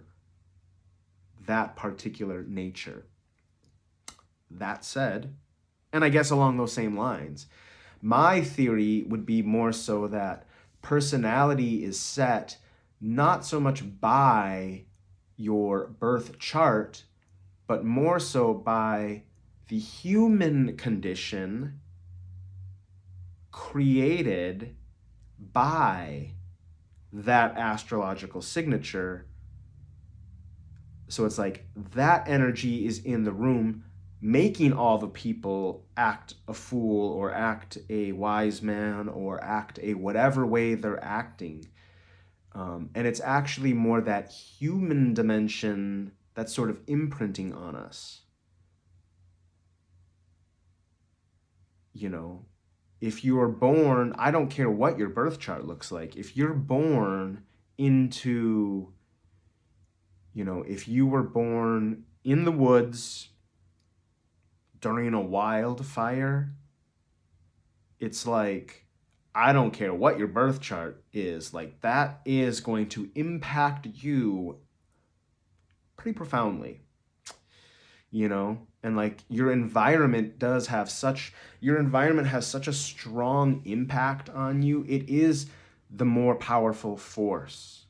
that particular nature. That said, and I guess along those same lines, my theory would be more so that personality is set not so much by your birth chart, but more so by the human condition created by that astrological signature. So it's like that energy is in the room making all the people act a fool or act a wise man or act a whatever way they're acting. And it's actually more that human dimension that's sort of imprinting on us. You know, if you are born, I don't care what your birth chart looks like. If you're born into, if you were born in the woods during a wildfire, it's like, I don't care what your birth chart is, like that is going to impact you pretty profoundly, and like your environment has such a strong impact on you. It is the more powerful force.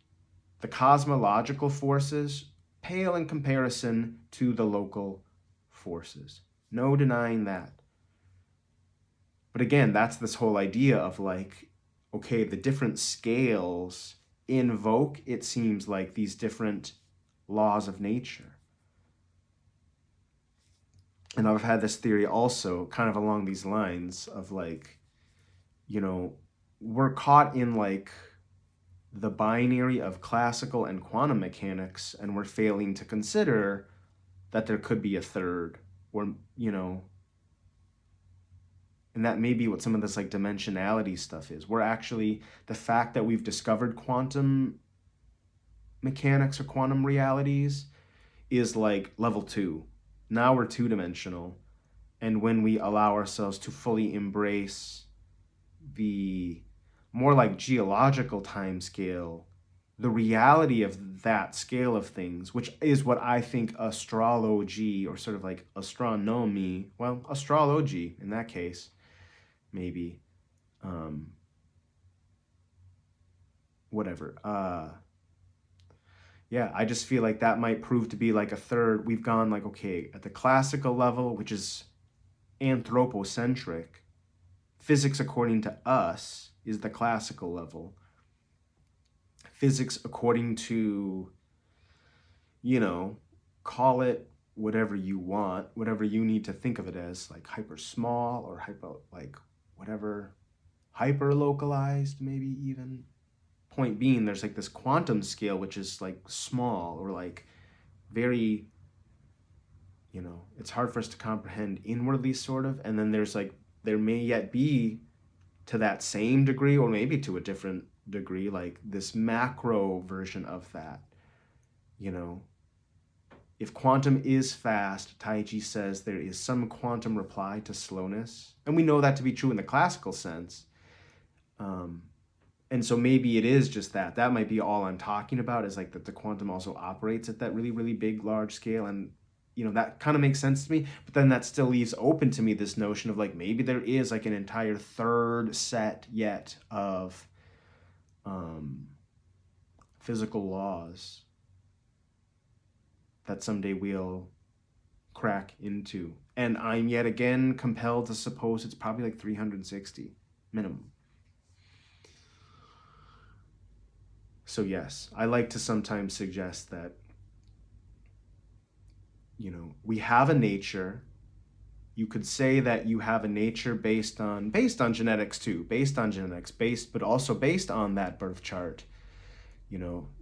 The cosmological forces pale in comparison to the local forces. No denying that. But again, that's this whole idea of like, okay, the different scales invoke, it seems like, these different laws of nature. And I've had this theory also kind of along these lines of like, we're caught in like the binary of classical and quantum mechanics, and we're failing to consider that there could be a third, or, and that may be what some of this like dimensionality stuff is. We're actually, the fact that we've discovered quantum mechanics or quantum realities is like level 2. Now we're 2-dimensional. And when we allow ourselves to fully embrace the more like geological time scale, the reality of that scale of things, which is what I think astrology, or sort of like astronomy, well, astrology in that case, maybe, whatever. Yeah, I just feel like that might prove to be like a third. We've gone like, okay, at the classical level, which is anthropocentric, physics according to us is the classical level. Physics according to, call it whatever you want, whatever you need to think of it as, like hyper small or hyper, like whatever, hyper localized, maybe even. Point being, there's like this quantum scale, which is like small or like very, it's hard for us to comprehend inwardly, sort of. And then there's like, there may yet be, to that same degree, or maybe to a different degree, like this macro version of that. If quantum is fast, Taiji says there is some quantum reply to slowness. And we know that to be true in the classical sense. And so maybe it is just that. That might be all I'm talking about, is like that the quantum also operates at that really, really big, large scale. And, that kind of makes sense to me. But then that still leaves open to me this notion of like, maybe there is like an entire third set yet of physical laws that someday we'll crack into. And I'm yet again compelled to suppose it's probably like 360 minimum. So yes, I like to sometimes suggest that, we have a nature. You could say that you have a nature based on genetics too, but also based on that birth chart.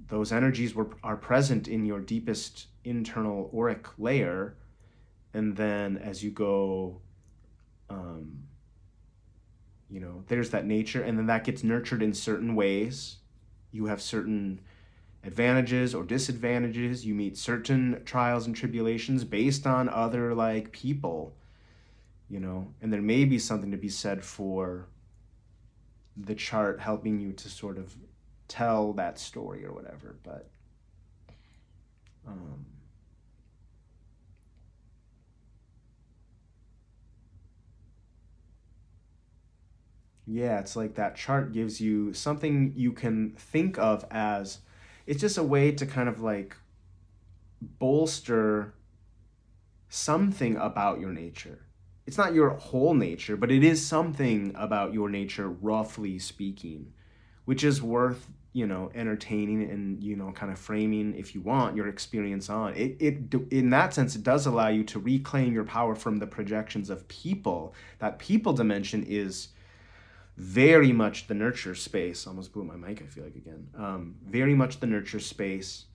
Those energies are present in your deepest internal auric layer, and then as you go, there's that nature, and then that gets nurtured in certain ways. You have certain advantages or disadvantages. You meet certain trials and tribulations based on other like people, and there may be something to be said for the chart helping you to sort of tell that story or whatever. But yeah, it's like that chart gives you something you can think of as, it's just a way to kind of like bolster something about your nature. It's not your whole nature, but it is something about your nature, roughly speaking, which is worth entertaining and, kind of framing, if you want, your experience on in that sense, it does allow you to reclaim your power from the projections of people. That people dimension is very much the nurture space. Almost blew my mic, I feel like, again. Very much the nurture space.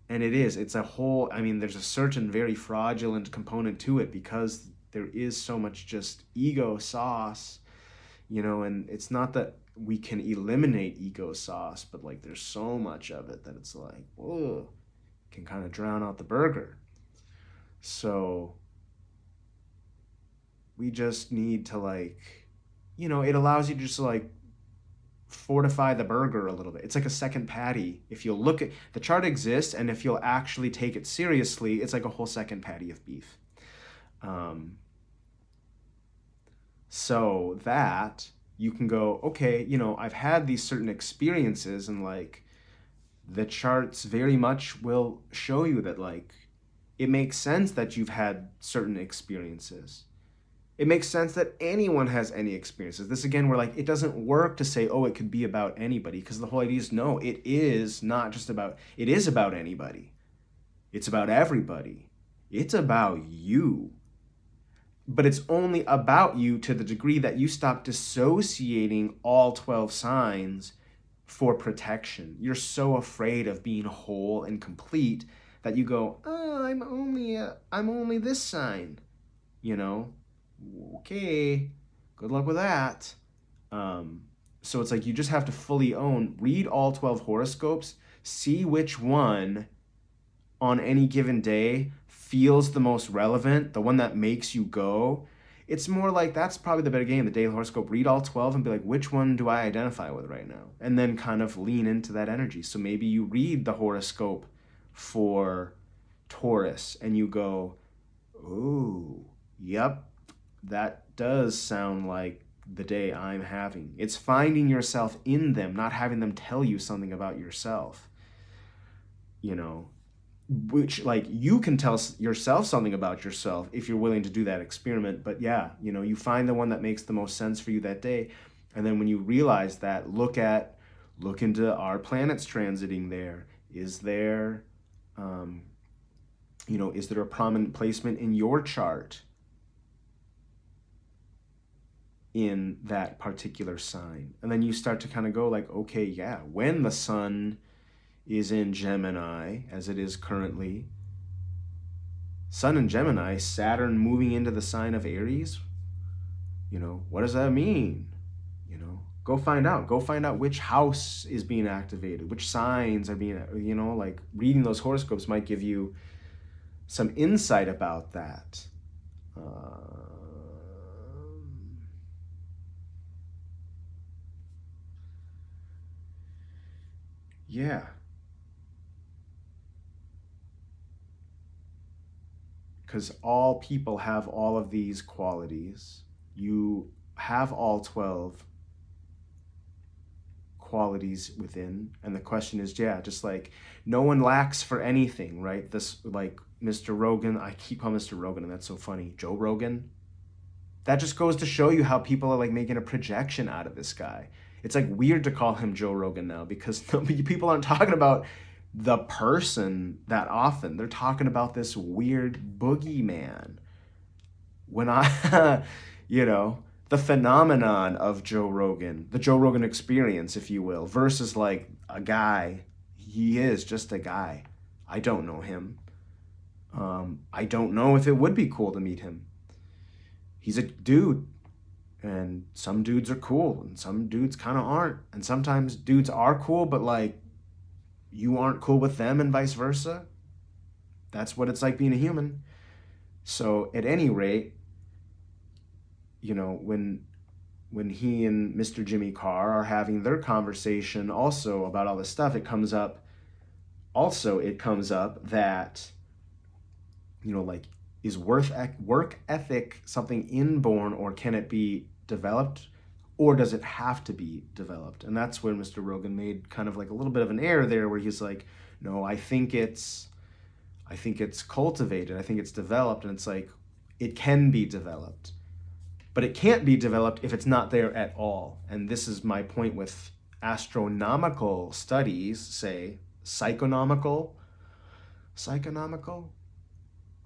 And it's a whole, there's a certain very fraudulent component to it, because there is so much just ego sauce, and it's not that we can eliminate ego sauce, but like there's so much of it that it's like, whoa, can kind of drown out the burger. So we just need to it allows you to just fortify the burger a little bit. It's like a second patty. If you'll look at the chart exists, and if you'll actually take it seriously, it's like a whole second patty of beef. So that you can go, okay, I've had these certain experiences, and the charts very much will show you that it makes sense that you've had certain experiences. It makes sense that anyone has any experiences. This again, where it doesn't work to say, oh, it could be about anybody, because the whole idea is, no, it is not just about, it is about anybody. It's about everybody. It's about you. But it's only about you to the degree that you stop dissociating all 12 signs for protection. You're so afraid of being whole and complete that you go, oh, I'm only this sign, Okay, good luck with that. So it's you just have to fully read all 12 horoscopes, see which one on any given day feels the most relevant, the one that makes you go. It's more that's probably the better game, the daily horoscope. Read all 12 and be like, which one do I identify with right now? And then kind of lean into that energy. So maybe you read the horoscope for Taurus and you go, oh, yep, that does sound like the day I'm having. It's finding yourself in them, not having them tell you something about yourself. Which you can tell yourself something about yourself if you're willing to do that experiment. But yeah, you find the one that makes the most sense for you that day. And then when you realize that, look into our planets transiting there. Is there, is there a prominent placement in your chart in that particular sign? And then you start to kind of go okay, yeah, when the sun is in Gemini, as it is currently, Sun in Gemini, Saturn moving into the sign of Aries, what does that mean? Go find out which house is being activated, which signs are being, reading those horoscopes might give you some insight about that. Yeah. Because all people have all of these qualities. You have all 12 qualities within. And the question is, yeah, just no one lacks for anything, right? This, Mr. Rogan, I keep calling Mr. Rogan, and that's so funny. Joe Rogan. That just goes to show you how people are making a projection out of this guy. It's weird to call him Joe Rogan now, because people aren't talking about the person that often. They're talking about this weird boogeyman. When the phenomenon of Joe Rogan, the Joe Rogan Experience, if you will, versus a guy. He is just a guy. I don't know him. I don't know if it would be cool to meet him. He's a dude. And some dudes are cool, and some dudes kind of aren't. And sometimes dudes are cool, but you aren't cool with them, and vice versa. That's what it's like being a human. So at any rate, when he and Mr. Jimmy Carr are having their conversation also about all this stuff, it comes up that, is work ethic something inborn, or can it be developed, or does it have to be developed? And that's where Mr. Rogan made kind of a little bit of an error there, where he's no, I think it's cultivated, I think it's developed. And it's it can be developed, but it can't be developed if it's not there at all. And this is my point with astronomical studies say psychonomical.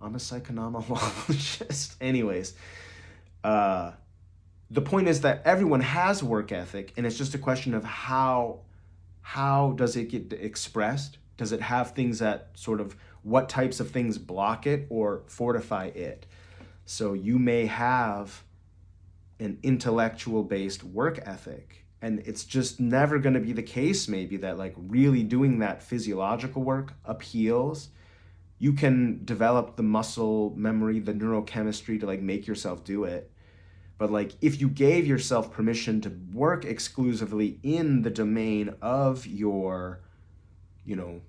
I'm a psychonomologist. Anyways, uh, the point is that everyone has work ethic, and it's just a question of how does it get expressed? Does it have things that sort of what types of things block it or fortify it? So you may have an intellectual based work ethic, and it's just never going to be the case maybe that like really doing that physiological work appeals. You can develop the muscle memory, the neurochemistry to like make yourself do it. But like if you gave yourself permission to work exclusively in the domain of your, you know,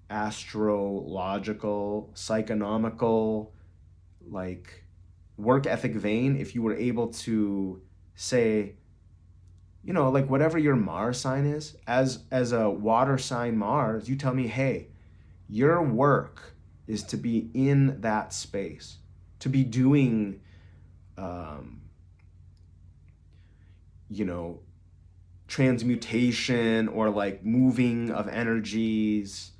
astrological, psychonomical, like work ethic vein, if you were able to say, you know, like whatever your Mars sign is, as a water sign Mars, you tell me, hey, your work is to be in that space, to be doing, um, you know, transmutation or like moving of energies,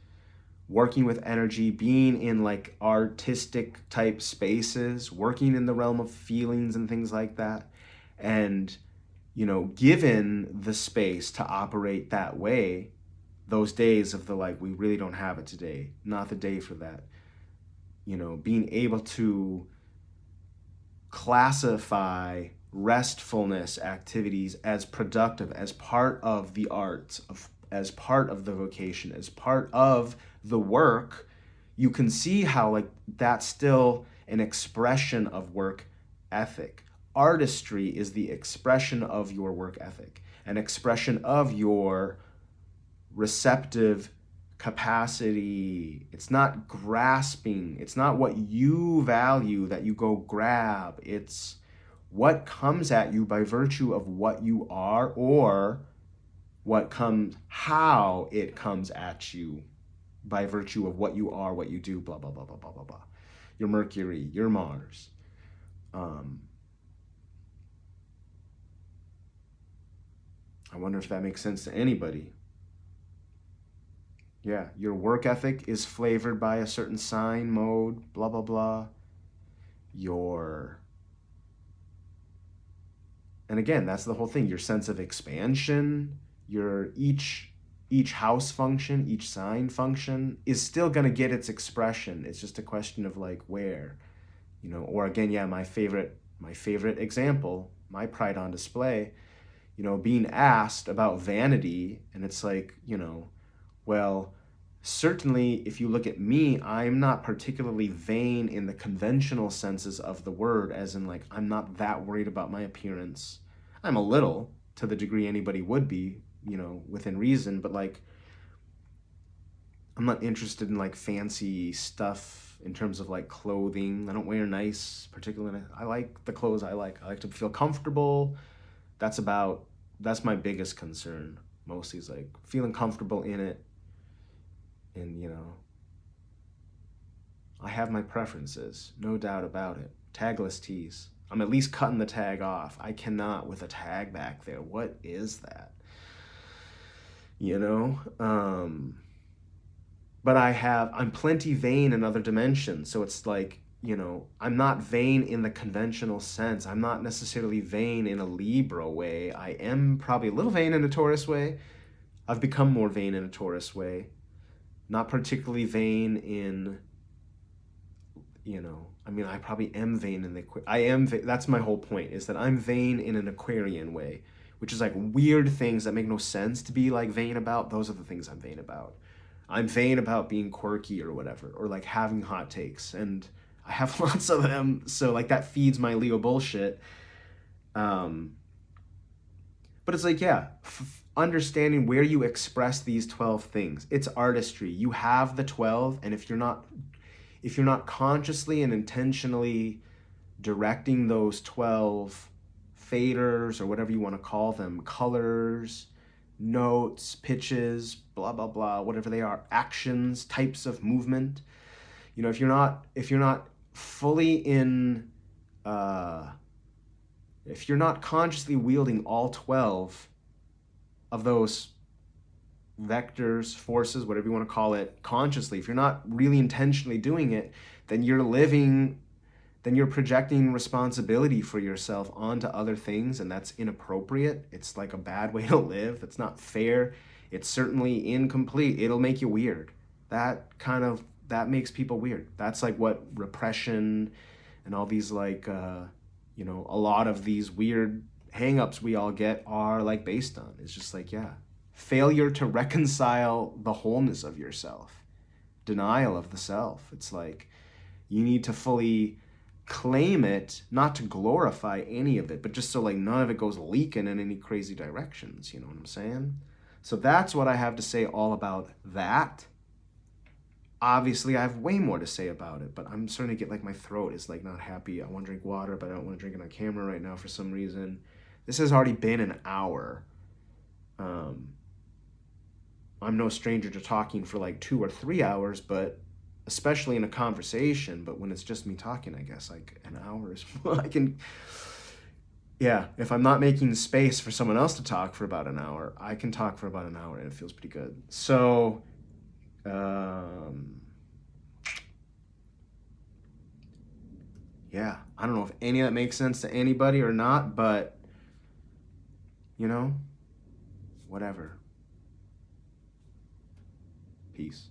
working with energy, being in like artistic type spaces, working in the realm of feelings and things like that. And, you know, given the space to operate that way, those days of the like, we really don't have it today, not the day for that. You know, being able to classify restfulness activities as productive, as part of the arts, as part of the vocation, as part of the work, you can see how like that's still an expression of work ethic. Artistry is the expression of your work ethic, an expression of your receptive capacity. It's not grasping. It's not what you value that you go grab. It's what comes at you by virtue of what you are, or how it comes at you by virtue of what you are, what you do, blah, blah, blah, blah, blah, blah, blah. Your Mercury, your Mars. Um, I wonder if that makes sense to anybody. Yeah, your work ethic is flavored by a certain sign, mode, blah, blah, blah. Your, and again, that's the whole thing. Your sense of expansion, your each house function, each sign function is still going to get its expression. It's just a question of like where, you know, or again, yeah, my favorite example, my pride on display, you know, being asked about vanity, and it's like, you know, well, certainly if you look at me, I'm not particularly vain in the conventional senses of the word, as in like I'm not that worried about my appearance. I'm a little, to the degree anybody would be, you know, within reason, but like I'm not interested in like fancy stuff in terms of like clothing. I don't wear nice, particularly. I like the clothes I like. I like to feel comfortable. That's about that's my biggest concern. Mostly is like feeling comfortable in it, and you know, I have my preferences, no doubt about it. Tagless tees. I'm at least cutting the tag off. I cannot with a tag back there. What is that? You know? But I'm plenty vain in other dimensions. So it's like, you know, I'm not vain in the conventional sense. I'm not necessarily vain in a Libra way. I am probably a little vain in a Taurus way. I've become more vain in a Taurus way. Not particularly vain in, you know, I mean, I probably am vain in the, that's my whole point, is that I'm vain in an Aquarian way, which is like weird things that make no sense to be like vain about. Those are the things I'm vain about. I'm vain about being quirky or whatever, or like having hot takes, and I have lots of them. So like that feeds my Leo bullshit. Um, but it's like, yeah, understanding where you express these 12 things. It's artistry. You have the 12, and if you're not consciously and intentionally directing those 12 faders or whatever you want to call them, colors, notes, pitches, blah blah blah, whatever they are, actions, types of movement. You know, if you're not fully in, uh, if you're not consciously wielding all 12, of those vectors, forces, whatever you want to call it, consciously, if you're not really intentionally doing it, then you're projecting responsibility for yourself onto other things, and that's inappropriate. It's like a bad way to live. It's not fair. It's certainly incomplete. It'll make you weird. That makes people weird. That's like what repression and all these like a lot of these weird hangups we all get are like based on. It's just like, yeah, failure to reconcile the wholeness of yourself, denial of the self. It's like you need to fully claim it, not to glorify any of it, but just so like none of it goes leaking in any crazy directions. You know what I'm saying? So that's what I have to say all about that. Obviously, I have way more to say about it, but I'm starting to get like my throat is like not happy. I want to drink water, but I don't want to drink it on camera right now for some reason. This has already been an hour. Um, I'm no stranger to talking for like 2 or 3 hours, but especially in a conversation. But when it's just me talking, I guess like an hour is I can. Yeah, if I'm not making space for someone else to talk for about an hour, I can talk for about an hour and it feels pretty good. So, yeah, I don't know if any of that makes sense to anybody or not, but you know, whatever. Peace.